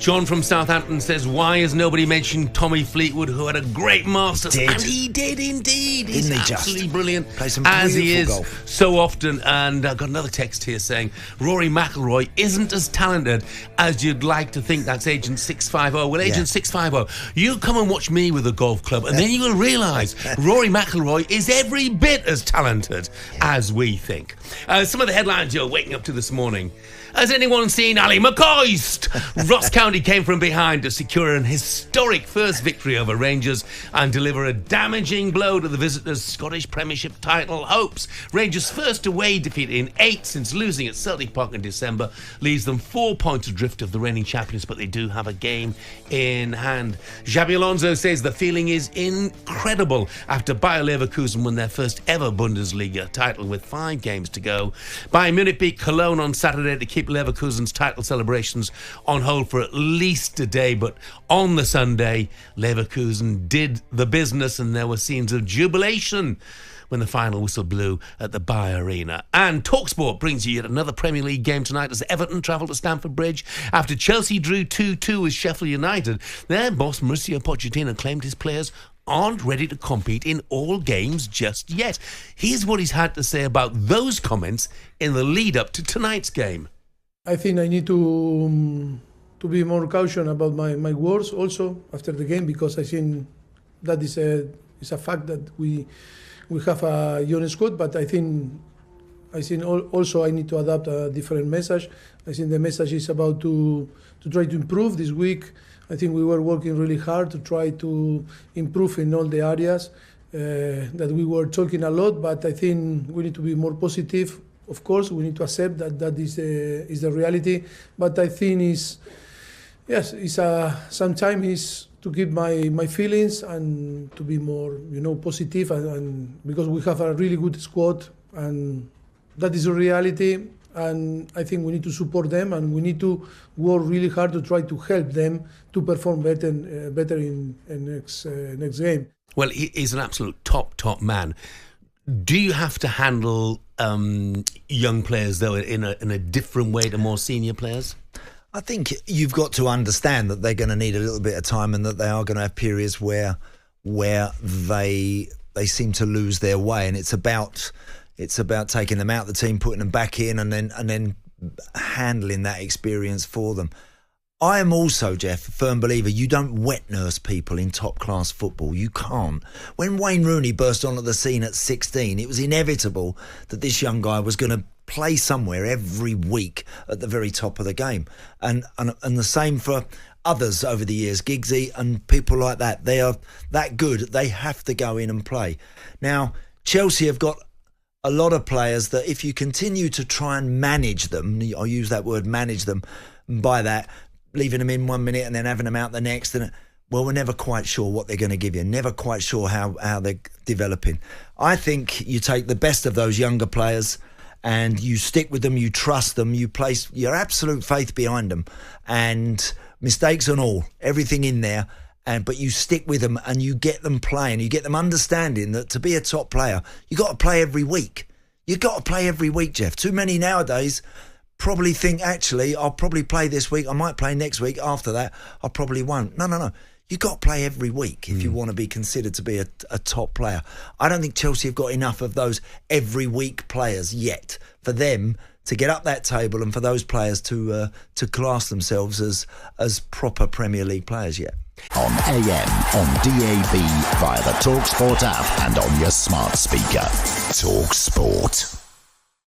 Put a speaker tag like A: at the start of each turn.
A: John from Southampton says, why has nobody mentioned Tommy Fleetwood, who had a great Masters? And he did indeed. He's absolutely brilliant, as he is golf so often. And I got another text here saying, Rory McIlroy isn't as talented as you'd like to think. That's Agent 650. Well, Agent 650, you come and watch me with a golf club, and then you will realise Rory McIlroy is every bit as talented as we think. Some of the headlines you're waking up to this morning. Has anyone seen Ali McCoist? Ross County came from behind to secure an historic first victory over Rangers and deliver a damaging blow to the visitors' Scottish Premiership title hopes. Rangers' first away defeat in 8 since losing at Celtic Park in December leaves them 4 points adrift of the reigning champions, but they do have a game in hand. Xabi Alonso says the feeling is incredible after Bayer Leverkusen won their first ever Bundesliga title with 5 games to go. Bayern Munich beat Cologne on Saturday to keep Leverkusen's title celebrations on hold for at least a day, but on the Sunday, Leverkusen did the business and there were scenes of jubilation when the final whistle blew at the Bayer Arena. And talkSPORT brings you yet another Premier League game tonight as Everton travel to Stamford Bridge. After Chelsea drew 2-2 with Sheffield United, their boss Mauricio Pochettino claimed his players aren't ready to compete in all games just yet. Here's what he's had to say about those comments in the lead-up to tonight's game.
B: I think I need to be more cautious about my words also after the game, because I think that is a fact that we have a young squad, but I think also I need to adapt a different message. I think the message is about to try to improve this week. I think we were working really hard to try to improve in all the areas that we were talking a lot, but I think we need to be more positive. Of course, we need to accept that is the reality. But I think sometimes is to keep my feelings and to be more, positive. And because we have a really good squad, and that is a reality. And I think we need to support them, and we need to work really hard to try to help them to perform better in next game.
A: Well, he's an absolute top man. Do you have to handle young players, though, in a different way to more senior players?
C: I think you've got to understand that they're going to need a little bit of time, and that they are going to have periods where they seem to lose their way, and it's about taking them out of the team, putting them back in, and then handling that experience for them. I am also, Jeff, a firm believer you don't wet nurse people in top-class football. You can't. When Wayne Rooney burst onto the scene at 16, it was inevitable that this young guy was going to play somewhere every week at the very top of the game. And the same for others over the years, Giggsy and people like that. They are that good. They have to go in and play. Now, Chelsea have got a lot of players that if you continue to try and manage them, I'll use that word, manage them, and by that, leaving them in 1 minute and then having them out the next, and we're never quite sure what they're going to give you, never quite sure how they're developing. I think you take the best of those younger players and you stick with them, you trust them, you place your absolute faith behind them, and mistakes and all, everything in there, but you stick with them and you get them playing, you get them understanding that to be a top player, you got to play every week. You got to play every week, Jeff. Too many nowadays probably think, actually, I'll probably play this week, I might play next week, after that I probably won't. No. You got to play every week if you want to be considered to be a top player. I don't think Chelsea have got enough of those every week players yet for them to get up that table and for those players to class themselves as proper Premier League players yet.
D: On AM, on DAB, via the talkSPORT app and on your smart speaker. talkSPORT.